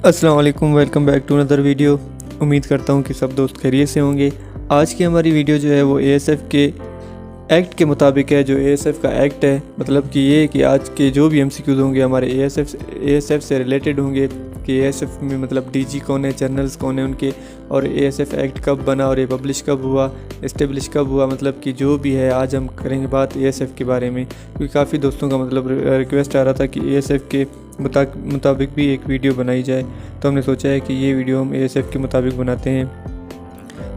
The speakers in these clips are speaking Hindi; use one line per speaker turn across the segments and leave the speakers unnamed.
अस्सलाम वालेकुम, welcome back to another video. उम्मीद करता हूँ कि सब दोस्त खैरियत से होंगे। आज की हमारी वीडियो जो है वो एएसएफ के एक्ट के मुताबिक है। जो एएसएफ का एक्ट है, मतलब कि ये कि आज के जो भी एमसीक्यूज़ होंगे हमारे एएसएफ से रिलेटेड होंगे कि एएसएफ में मतलब डीजी कौन है, जनरल्स कौन है उनके, और एएसएफ एक्ट कब बना और ये पब्लिश कब हुआ, इस्टेब्लिश कब हुआ, मतलब कि जो भी है आज हम करेंगे बात एएसएफ के बारे में। क्योंकि काफ़ी दोस्तों का मतलब रिक्वेस्ट आ रहा था कि एएसएफ के मुताबिक भी एक वीडियो बनाई जाए, तो हमने सोचा है कि ये वीडियो हम एएसएफ के मुताबिक बनाते हैं।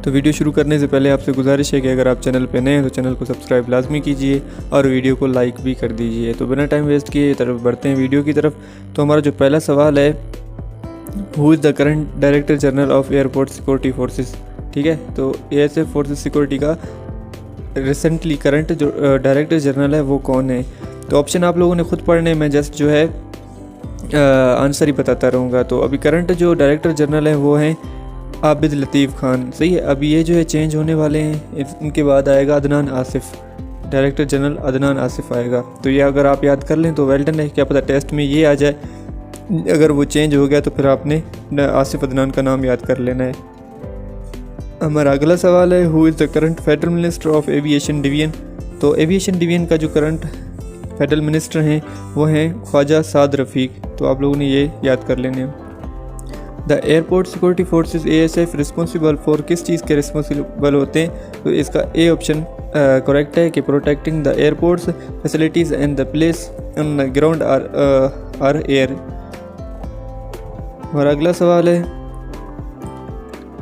तो वीडियो शुरू करने से पहले आपसे गुजारिश है कि अगर आप चैनल पर नए हैं तो चैनल को सब्सक्राइब लाजमी कीजिए और वीडियो को लाइक भी कर दीजिए। तो बिना टाइम वेस्ट किए तरफ बढ़ते हैं वीडियो की तरफ। तो हमारा जो पहला सवाल है, who is the current director general of airport security forces. ठीक है, तो एएसएफ फोर्सेस सिक्योरिटी का रिसेंटली करंट जो डायरेक्टर जनरल है वो कौन है। तो ऑप्शन आप लोगों ने खुद पढ़ने में जस्ट जो है आंसर ही बताता रहूँगा। तो अभी करंट जो डायरेक्टर जनरल है वो हैं आबिद लतीफ़ खान। सही है, अभी ये जो है चेंज होने वाले हैं, इनके बाद आएगा अदनान आसिफ, डायरेक्टर जनरल अदनान आसिफ आएगा। तो ये अगर आप याद कर लें तो वेल डन है, क्या पता टेस्ट में ये आ जाए। अगर वो चेंज हो गया तो फिर आपने आसिफ अदनान का नाम याद कर लेना है। हमारा अगला सवाल है, who is the current federal minister of aviation division. तो एविएशन डिवीजन का जो करंट फेडरल मिनिस्टर हैं वो हैं ख्वाजा साद रफ़ीक। तो आप लोगों ने ये याद कर लेने हैं। The airport security forces ASF responsible for किस चीज़ के रिस्पॉन्सिबल होते हैं। तो इसका ए ऑप्शन करेक्ट है कि protecting the airports facilities and the place on the ground are air. और अगला सवाल है,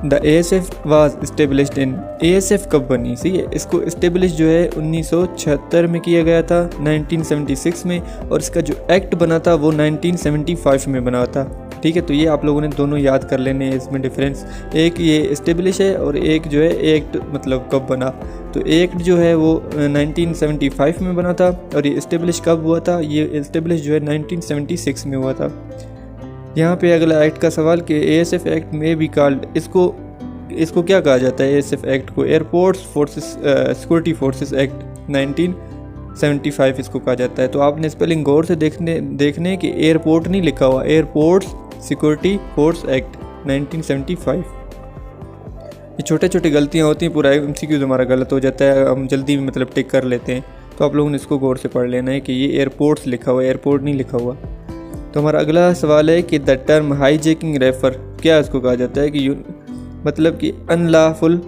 the ASF was established in. ASF कब बनी। सही है, इसको इस्टेब्लिश जो है 1976 में किया गया था, 1976 में, और इसका जो एक्ट बना था वो 1975 में बना था। ठीक है, तो ये आप लोगों ने दोनों याद कर लेने हैं, इसमें डिफरेंस एक ये इस्टेब्लिश है और एक जो है एक्ट मतलब कब बना। तो एक्ट जो है वो 1975 में बना था और ये इस्टेब्लिश कब हुआ था, ये इस्टेब्लिश जो है 1976 में हुआ था। यहाँ पे अगला एक्ट का सवाल कि एएसएफ एक्ट में भी कॉल्ड, इसको क्या कहा जाता है। एएसएफ एक्ट को airports forces security forces act 1975 इसको कहा जाता है। तो आपने स्पेलिंग गौर से देखने कि एयरपोर्ट नहीं लिखा हुआ, एयरपोर्ट्स सिक्योरिटी फोर्स एक्ट 1975। ये छोटे छोटे गलतियाँ होती हैं, पूरा एमसीक्यू हमारा गलत हो जाता है, हम जल्दी मतलब टिक कर लेते हैं। तो आप लोगों ने इसको गौर से पढ़ लेना है कि ये एयरपोर्ट्स लिखा हुआ है, एयरपोर्ट नहीं लिखा हुआ। तो हमारा अगला सवाल है कि द टर्म हाईजैकिंग रेफर क्या इसको कहा जाता है कि मतलब कि अनलॉफुल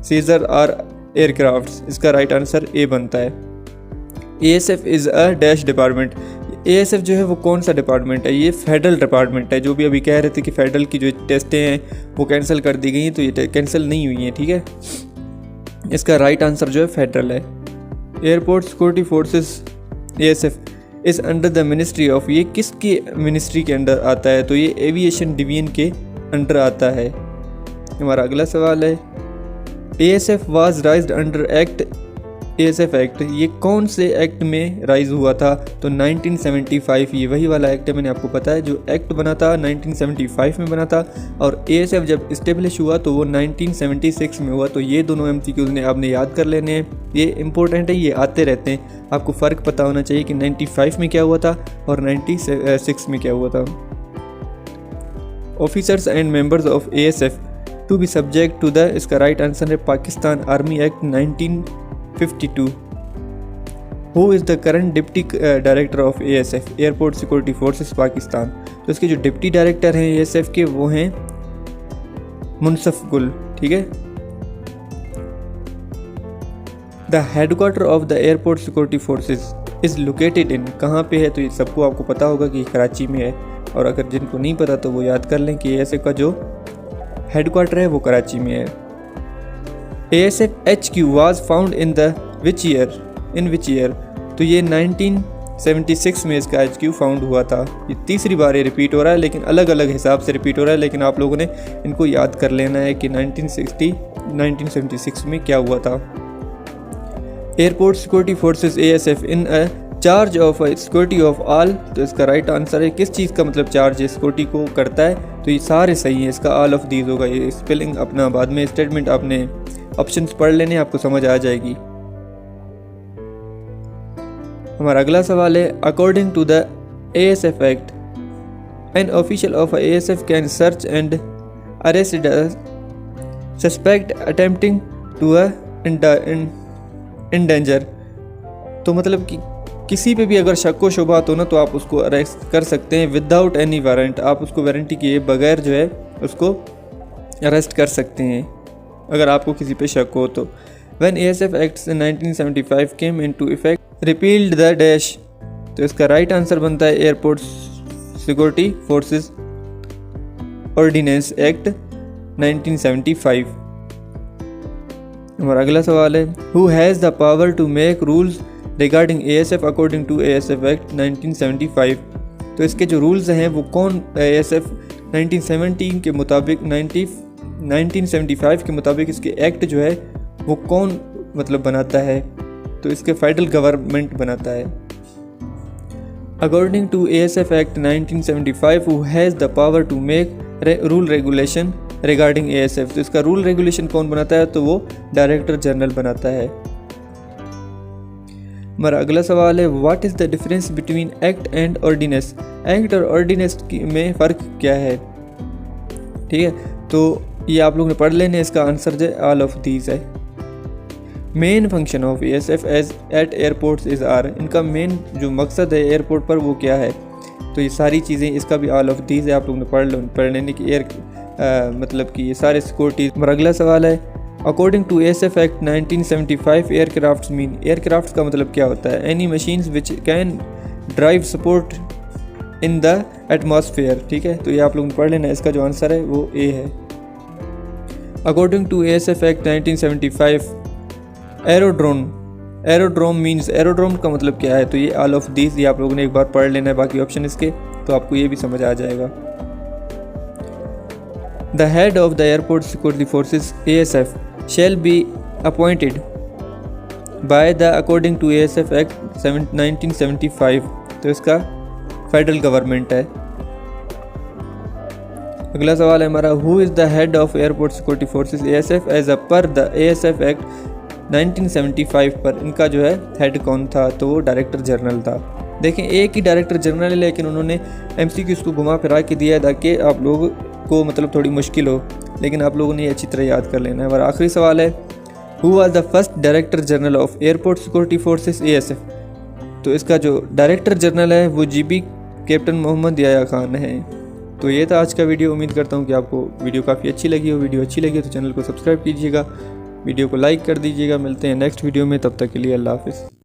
सीजर आर एयरक्राफ्ट्स। इसका राइट आंसर ए बनता है। ASF is a dash department. ASF जो है वो कौन सा डिपार्टमेंट है। ये फेडरल डिपार्टमेंट है। जो भी अभी कह रहे थे कि फेडरल की जो टेस्टें हैं वो कैंसिल कर दी गई हैं, तो ये कैंसिल नहीं हुई हैं। ठीक है, इसका राइट आंसर जो है फेडरल है। एयरपोर्ट सिक्योरिटी फोर्सेस एएसएफ इस अंडर द मिनिस्ट्री ऑफ, ये किसकी मिनिस्ट्री के अंडर आता है। तो ये एविएशन डिवीजन के अंडर आता है। हमारा अगला सवाल है, ASF was राइज्ड under act. ASF act ये कौन से एक्ट में राइज हुआ था। तो 1975, ये वही वाला एक्ट है, मैंने आपको पता है जो एक्ट बना था 1975 में बना था, और एएसएफ जब इस्टेब्लिश हुआ तो वो 1976 में हुआ। तो ये दोनों एमसीक्यूज़ ने आपने याद कर लेने हैं, ये इंपॉर्टेंट है, ये आते रहते हैं। आपको फ़र्क पता होना चाहिए कि 95 में क्या हुआ था और 96 में क्या हुआ था। Officers and members of ASF to be subject to the, इसका राइट आंसर है Pakistan army act 1952। Who is the current deputy director of ASF airport security forces Pakistan. तो इसके जो डिप्टी डायरेक्टर हैं एएसएफ के वो हैं मुनसफ गुल। ठीक है, the headquarter of the airport security forces is located in, कहाँ पे है। तो ये सबको आपको पता होगा कि कराची में है, और अगर जिनको नहीं पता तो वो याद कर लें कि एएसएफ का जो हेडक्वार्टर है वो कराची में है। ASF HQ was found in the which year. तो ये 1976 में इसका HQ फाउंड हुआ था। ये तीसरी बार ये रिपीट हो रहा है, लेकिन अलग अलग हिसाब से रिपीट हो रहा है, लेकिन आप लोगों ने इनको याद कर लेना है कि 1976 में क्या हुआ था। Airport security forces ASF in a charge of security of all. तो इसका राइट आंसर है किस चीज़ का मतलब चार्ज है सिक्योरिटी को करता है। तो ये सारे सही हैं, इसका ऑल ऑफ दीज होगा। ये स्पेलिंग अपना बाद में स्टेटमेंट आपने ऑप्शंस पढ़ लेने, आपको समझ आ जाएगी। हमारा अगला सवाल है, according to the ASF act An official of ASF can search and arrest a suspect attempting to endanger। तो मतलब कि किसी पे भी अगर शक व शुबहत हो ना तो आप उसको अरेस्ट कर सकते हैं विदाउट एनी वारंट। आप उसको वारंटी किए बगैर जो है उसको अरेस्ट कर सकते हैं अगर आपको किसी पे शक हो तो। When ASF Acts in 1975 came into effect, repealed the dash। तो इसका राइट आंसर बनता है airport security forces ordinance act 1975। हमारा अगला सवाल है Who has the power to make rules regarding ASF according to ASF Act 1975। तो इसके जो रूल्स हैं वो कौन ASF 1970 के मुताबिक 1975 के मुताबिक इसके एक्ट जो है वो कौन मतलब बनाता है। तो इसके फेडरल गवर्नमेंट बनाता है। According to ASF Act 1975, who has the power to make rule regulation regarding ASF। तो इसका रूल रेगुलेशन कौन बनाता है तो वो डायरेक्टर जनरल बनाता है। हमारा अगला सवाल है what is the difference between act and ordinance. Act और ऑर्डिनेंस में फ़र्क क्या है, ठीक है। तो ये आप लोगों ने पढ़ लेने, इसका आंसर जो ऑल ऑफ दीज है। Main function of ASF as at airports is are. इनका मेन जो मकसद है एयरपोर्ट पर वो क्या है। तो ये सारी चीज़ें इसका भी ऑल ऑफ दीज है, आप लोगों ने पढ़ लेने की मतलब कि ये सारे सिक्योरिटी। हमारा अगला सवाल है according to ASF act 1975 aircraft mean. Aircraft का मतलब क्या होता है। Any machines which can drive support in the atmosphere, ठीक है। तो ये आप लोगों ने पढ़ लेना, इसका जो आंसर है वो ए है। According to ASF act 1975 aerodrome means. Aerodrome का मतलब क्या है। तो ये ऑल ऑफ दीज ये आप लोगों ने एक बार पढ़ लेना है, बाकी ऑप्शन इसके तो आपको ये भी समझ आ जाएगा। The head of the airport security forces ASF shall be appointed by the according to ASF Act 1975। तो इसका फेडरल गवर्नमेंट है। अगला सवाल है हमारा who is the head of airport security forces ASF as a per the ASF act 1975 पर इनका जो है हेड कौन था। तो वो डायरेक्टर जनरल था। देखें एक ही डायरेक्टर जनरल है लेकिन उन्होंने MCQ को घुमा फिरा के दिया है ताकि आप लोगों को मतलब थोड़ी मुश्किल हो, लेकिन आप लोगों ने अच्छी तरह याद कर लेना है। हमारा आखिरी सवाल है who was the first director general of airport security forces ASF। तो इसका जो डायरेक्टर जनरल है वो GB कैप्टन मोहम्मद याया खान है। तो ये था आज का वीडियो। उम्मीद करता हूँ कि आपको वीडियो काफ़ी अच्छी लगी हो। वीडियो अच्छी लगी तो चैनल को सब्सक्राइब कीजिएगा, वीडियो को लाइक कर दीजिएगा। मिलते हैं नेक्स्ट वीडियो में, तब तक के लिए अल्लाह हाफिज़।